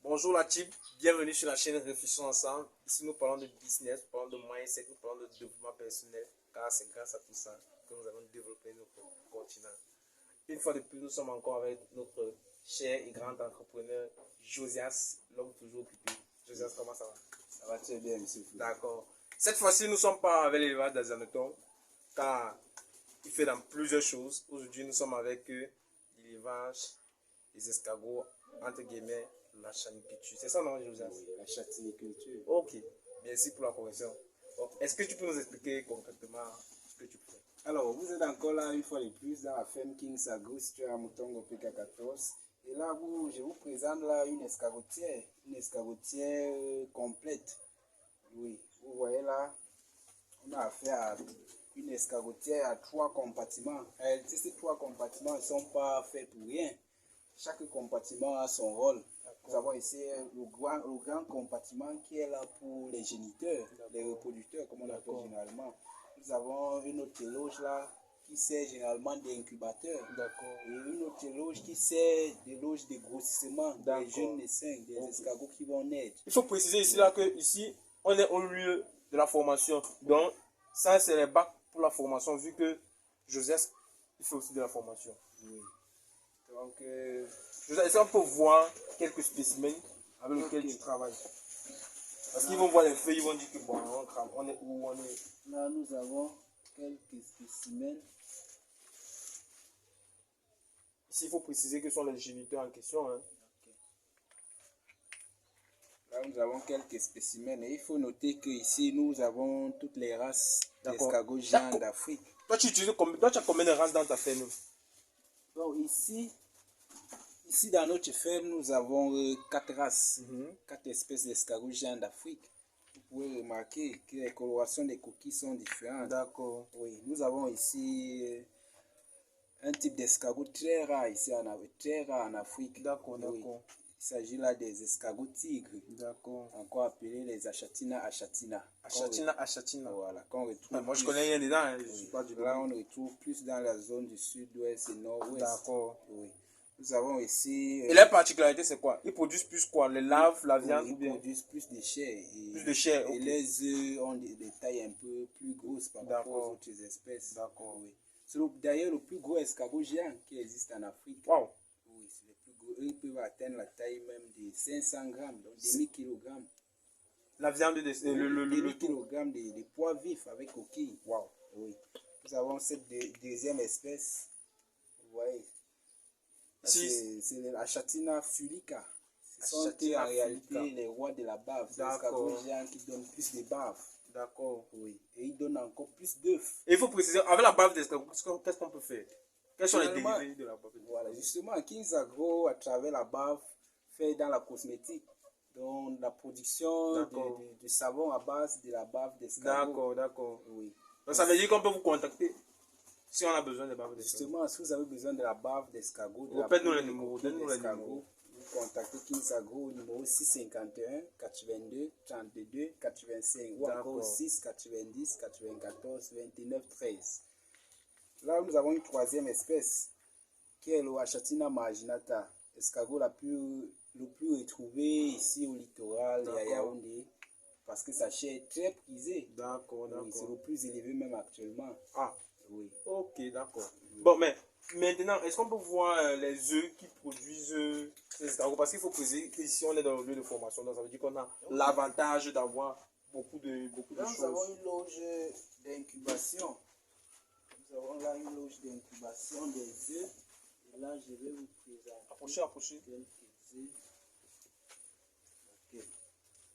Bonjour la team, bienvenue sur la chaîne Réfléchissons ensemble. Ici nous parlons de business, nous parlons de mindset, nous parlons de développement personnel, car c'est grâce à tout ça que nous avons développé notre continent. Une fois de plus, nous sommes encore avec notre cher et grand entrepreneur Josias, l'homme toujours occupé. Josias, comment ça va? Ça va très bien, monsieur. D'accord. Cette fois-ci, nous ne sommes pas avec l'élevage des hannetons, car il fait dans plusieurs choses. Aujourd'hui, nous sommes avec l'élevage des escargots, entre guillemets, la chaniculture. C'est ça, non, Josias? Oui, la chaniculture. Ok, merci pour la correction. Est-ce que tu peux nous expliquer concrètement ce que tu fais? Alors, vous êtes encore là une fois de plus dans la ferme Kings Agro située à Moutongo PK14. Et là, je vous présente là une escargotière complète. Oui, vous voyez là, on a affaire à une escargotière à 3 compartiments. En réalité, ces 3 compartiments ne sont pas faits pour rien. Chaque compartiment a son rôle. Nous avons ici le grand compartiment qui est là pour les géniteurs, les reproducteurs, comme on appelle généralement. Nous avons une autre loge là qui sert généralement d'incubateur. Et une autre loge qui sert de loge de grossissement des jeunes naissants, des escargots qui vont naître. Il faut préciser ici là que ici on est au lieu de la formation. Donc ça c'est les bacs pour la formation vu que Joseph il fait aussi de la formation. Oui. Donc est-ce qu'on peut voir quelques spécimens avec lesquels tu travailles? Parce qu'ils vont voir les feuilles, ils vont dire que bon, on est où on est. Là nous avons quelques spécimens. Ici il faut préciser que ce sont les géniteurs en question. Hein. Là, nous avons quelques spécimens et il faut noter qu'ici, nous avons toutes les races d'escargots géants d'Afrique. Toi, tu as combien de races dans ta ferme? Donc, ici dans notre ferme, nous avons 4 races, 4 espèces d'escargots géants d'Afrique. Vous pouvez remarquer que les colorations des coquilles sont différentes. D'accord. Oui, nous avons ici un type d'escargot très rare ici en Afrique. D'accord, oui. d'accord. Il s'agit là des escargots tigres, encore appelés les achatina. Achatina. Voilà, qu'on retrouve. Moi je connais rien dedans, hein. Je suis pas du là on retrouve plus dans la zone du sud-ouest et nord-ouest. D'accord. Oui. Nous avons ici. Et leur particularité c'est quoi? Ils produisent plus quoi? Les larves, la viande Ils ou bien? produisent plus de chair. Plus de chair, et les œufs ont des tailles un peu plus grosses par rapport aux autres espèces. D'accord. Oui. C'est d'ailleurs le plus gros escargot géant qui existe en Afrique. Wow. Oui, c'est le plus gros. Ils peuvent atteindre la taille même de 500 grammes, donc demi-kilogramme. La viande de demi-kilogramme de poids vif avec coquille. Wow. Oui. Nous avons cette deuxième espèce. Vous voyez. C'est l'Achatina fulica. Ce sont en réalité les rois de la bave. C'est l'escargot géant qui donne plus de bave. D'accord. Oui. Et il donne encore plus d'œufs. Et il faut préciser, avec la bave d'escargot, qu'est-ce qu'on peut faire? Quels sont les dérivés de la bave? Voilà, justement, Kings Agro, à travers la bave, fait dans la cosmétique. Donc, la production du savon à base de la bave d'escargot. D'accord. Oui. Donc, ça veut dire qu'on peut vous contacter si on a besoin de bave d'escargot. Justement, si vous avez besoin de la bave d'escargot, répète-nous les numéros. Donne-nous les numéros. Vous contactez Kings Agro au numéro 651 82 32 85 ou encore 6 90 94 29 13. Là, nous avons une troisième espèce qui est le Achatina marginata, escargot le plus retrouvé ici au littoral et à Yaoundé parce que sa chair est très prisée. D'accord. C'est le plus élevé même actuellement. Ah, oui. Ok, d'accord. Bon, mais maintenant, est-ce qu'on peut voir les œufs qui produisent ces escargots? Parce qu'il faut préciser qu'ici on est dans le lieu de formation, donc ça veut dire qu'on a l'avantage d'avoir beaucoup de choses. Nous avons une loge d'incubation. Nous avons là une loge d'incubation des œufs. Et là, je vais vous présenter Approchez. quelques œufs. Okay.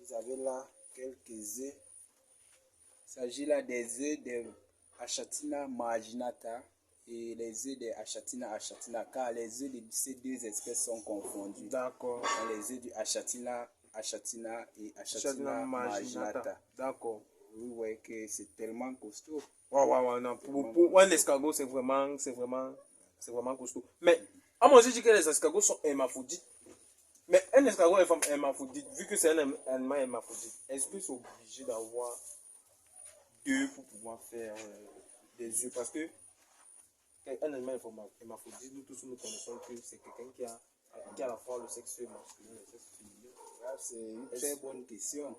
Vous avez là quelques œufs. Il s'agit là des œufs de Achatina marginata et les œufs de Achatina, car les œufs de ces deux espèces sont confondus. D'accord. Les œufs du Achatina et Achatina marginata. D'accord. Vous voyez que c'est tellement costaud. Non. Pour un escargot, c'est vraiment costaud. Mais, à moi, je dis que les escargots sont hermaphrodites. Mais un escargot est hermaphrodite, vu que c'est un animal hermaphrodite, est-ce que c'est obligé d'avoir deux pour pouvoir faire des œufs? Parce que un animal hermaphrodite, nous tous nous connaissons que c'est quelqu'un qui a qui est à la fois le sexe masculin et le sexe féminin? Là, c'est une très bonne question.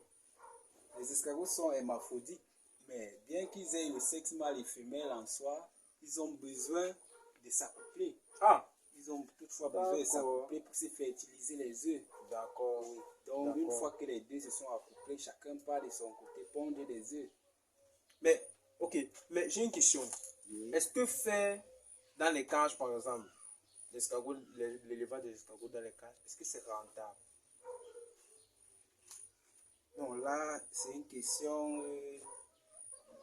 Les escargots sont hermaphrodites, mais bien qu'ils aient le sexe mâle et femelle en soi, ils ont besoin de s'accoupler. Ah, Ils ont toutefois besoin de d'accord. s'accoupler pour se fertiliser les œufs. D'accord. Donc, une D'accord. fois que les deux se sont accouplés, chacun part de son côté pondre des œufs. Mais, ok, mais j'ai une question. Oui. Est-ce que faire dans les cages, par exemple, l'élevage des escargots dans les cages, est-ce que c'est rentable? Non, là, c'est une question.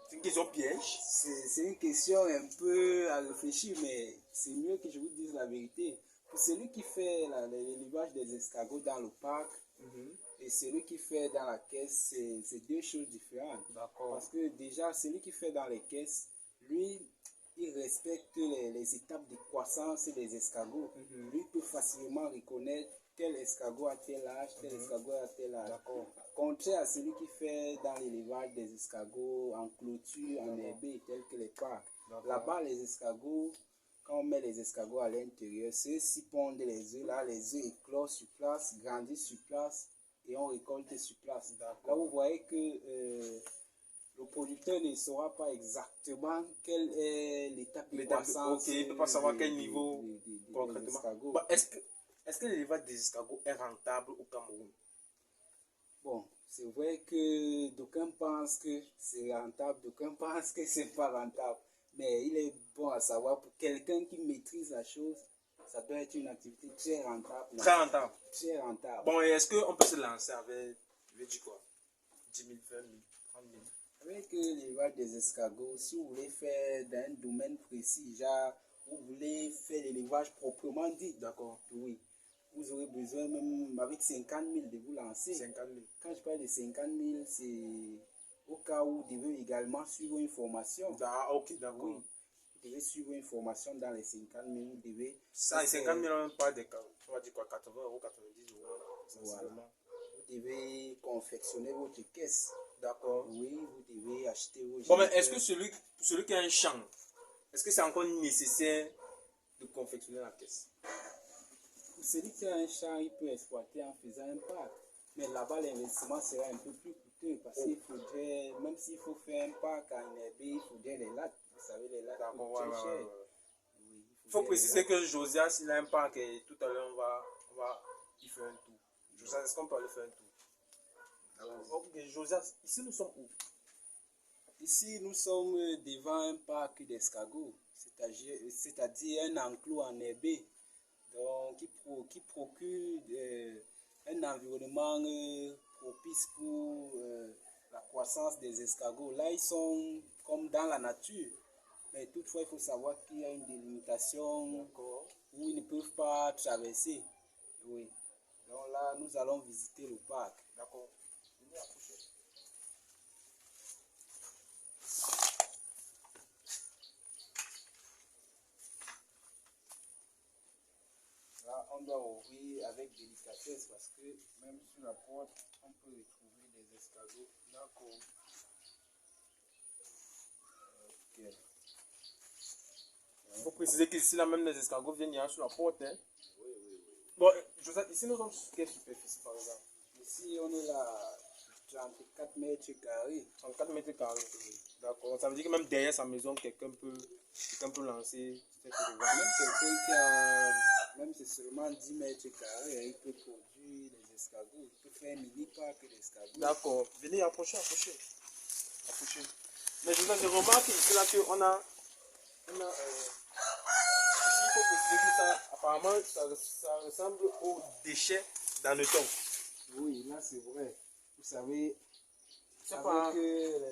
C'est une question piège. C'est une question un peu à réfléchir, mais c'est mieux que je vous dise la vérité. Pour celui qui fait l'élevage des escargots dans le parc et celui qui fait dans la caisse, c'est deux choses différentes. D'accord. Parce que déjà, celui qui fait dans les caisses, lui, il respecte les étapes de croissance des escargots. Lui peut facilement reconnaître tel escargot à tel âge, tel escargot à tel âge. D'accord. Contraire à celui qui fait dans l'élevage des escargots en clôture, en herbe, tel que les parcs. Là-bas, les escargots, quand on met les escargots à l'intérieur, ceux-ci pondent les œufs. Là, les œufs éclosent sur place, grandissent sur place et on récolte sur place. Là, vous voyez que le producteur ne saura pas exactement quelle est l'étape de croissance. Ok, il ne peut pas savoir quel niveau des concrètement. escargots. Bah, est-ce que l'élevage des escargots est rentable au Cameroun? Bon, c'est vrai que d'aucuns pensent que c'est rentable, d'aucuns pensent que c'est pas rentable. Mais il est bon à savoir, pour quelqu'un qui maîtrise la chose, ça doit être une activité très rentable. Très rentable. Très rentable. Bon, et est-ce qu'on peut se lancer avec, je vais dire quoi, 10 000, 20 000, 30 000? Avec l'élevage des escargots, si vous voulez faire dans un domaine précis, genre, vous voulez faire l'élevage proprement dit, D'accord. oui, vous aurez besoin même avec 50 000 de vous lancer. 50 000. Quand je parle de 50 000, c'est au cas où vous devez également suivre une formation. Ah, ok, d'accord. Oui, vous devez suivre une formation dans les 50 000, vous devez... Ça, et 50 000, on parle de, on va dire quoi, 80 euros, 90 euros, Voilà. sensiblement. Vous devez confectionner votre caisse. D'accord. Oui, vous devez acheter vos... Bon, mais est-ce que celui qui a un champ, est-ce que c'est encore nécessaire de confectionner la caisse? Pour celui qui a un champ, il peut exploiter en faisant un parc. Mais là-bas, l'investissement sera un peu plus coûteux parce qu'il faudrait, même s'il faut faire un parc en herbe, il faudrait les lattes. Vous savez, les lattes coûtent très cher. Oui, Il faut préciser que Josias, il a un parc et tout à l'heure, on va y faire un tour. Josias, est-ce qu'on peut aller faire un tour? Ok, Josias, ici nous sommes où? Ici, nous sommes devant un parc d'escargots, c'est-à-dire un enclos en herbe, donc qui procure un environnement propice pour la croissance des escargots. Là, ils sont comme dans la nature, mais toutefois, il faut savoir qu'il y a une délimitation où ils ne peuvent pas traverser. Oui. Donc là, nous allons visiter le parc. D'accord. Là, on doit ouvrir avec délicatesse parce que même sur la porte, on peut retrouver des escargots. D'accord. Ok. Il faut préciser qu'ici, là, même les escargots viennent hier sur la porte. Hein. Oui, oui, oui. Bon, Josias, ici nous sommes sur quelle superficie par exemple? Ici, on est là 34 mètres carrés. 34 mètres carrés. D'accord. Ça veut dire que même derrière sa maison, quelqu'un peut lancer cette élevage. Même quelqu'un qui a, même c'est seulement 10 mètres carrés, il peut produire des escargots. Il peut faire un mini parc d'escargots. D'accord. Venez, approchez. Mais je remarque ici là qu'on a ici, il faut préciser que ça, apparemment, ça ressemble aux déchets d'Anneton. Oui, là c'est vrai. Vous savez, C'est avec pas...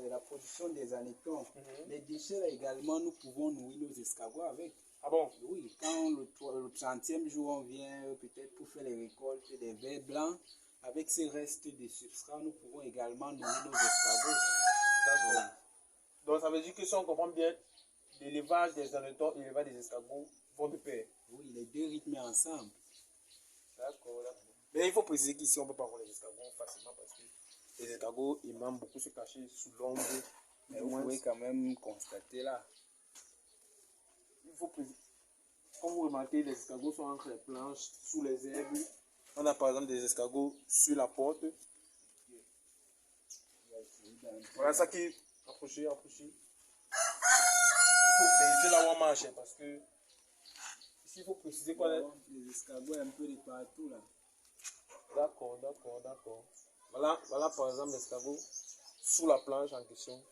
la production des annétons, les déchets là également, nous pouvons nourrir nos escargots avec. Ah bon? Oui, quand le 30e jour on vient peut-être pour faire les récoltes des vers blancs, avec ces restes de substrat, nous pouvons également nourrir nos escargots. D'accord. Donc ça veut dire que si on comprend bien, l'élevage des annettons et l'élevage des escargots vont de pair. Oui, les deux rythment ensemble. D'accord. Mais il faut préciser qu'ici on ne peut pas voir les escargots facilement parce que les escargots aiment beaucoup se cacher sous l'ombre. Mais vous pouvez quand même constater là. Il faut préciser. Comme vous remarquez, les escargots sont entre les planches, sous les herbes. On a par exemple des escargots sur la porte. Voilà ça qui... Approchez, approchez. Il faut vérifier là où on marche parce que... Ici, il faut préciser quoi. Les escargots un peu de partout là. D'accord, d'accord, d'accord. Voilà, voilà par exemple l'escargot sous la planche en question.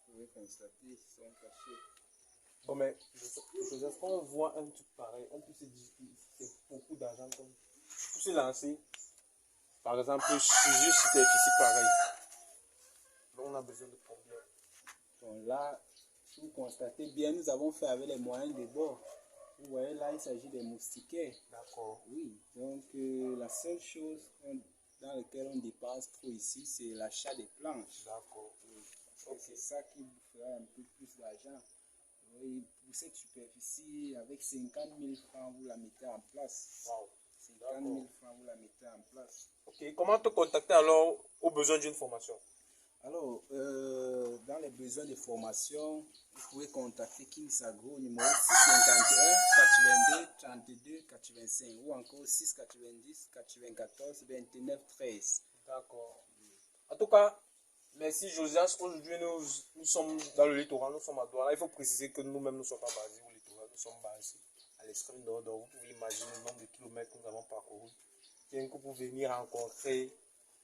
Vous pouvez constater, ils sont cachés. Bon, mais Joseph, quand on voit un truc pareil, on peut se dire que c'est beaucoup d'argent comme. Pour se lancer, par exemple, sur juste superficie pareil. Donc, on a besoin de combien? Donc là, si vous constatez bien, nous avons fait avec les moyens de bord. Vous voyez là, il s'agit des moustiquaires. D'accord. Oui, donc la seule chose dans laquelle on dépense trop ici, c'est l'achat des planches. D'accord. Oui, c'est ça qui vous fera un peu plus d'argent. Oui, pour cette superficie, avec 50 000 francs, vous la mettez en place. Wow. 50 000 francs, vous la mettez en place. Ok, comment te contacter alors au besoin d'une formation? Alors, dans les besoins de formation, vous pouvez contacter Kings Agro au numéro 651 82 32 85 ou encore 690 94 29 13. D'accord. En tout cas, merci Josias. Aujourd'hui, nous sommes dans le littoral, nous sommes à Douala. Il faut préciser que nous-mêmes ne sommes pas basés au littoral, nous sommes basés à l'extrême nord. Donc, vous pouvez imaginer le nombre de kilomètres que nous avons parcouru. Bien que pour venir rencontrer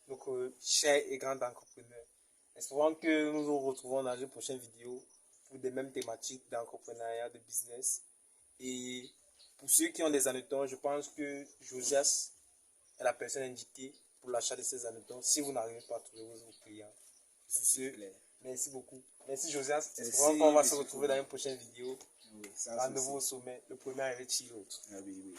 notre cher et grand entrepreneur. Espérons que nous nous retrouvons dans une prochaine vidéo pour des mêmes thématiques d'entrepreneuriat, de business. Et pour ceux qui ont des hannetons, je pense que Josias est la personne indiquée pour l'achat de ces hannetons si vous n'arrivez pas à trouver vos clients. Sur ce, merci beaucoup. Merci Josias. Espérons qu'on va se retrouver dans une prochaine vidéo. Oui, Rendez-vous au sommet. Le premier arrivé chez l'autre. Ah oui, oui.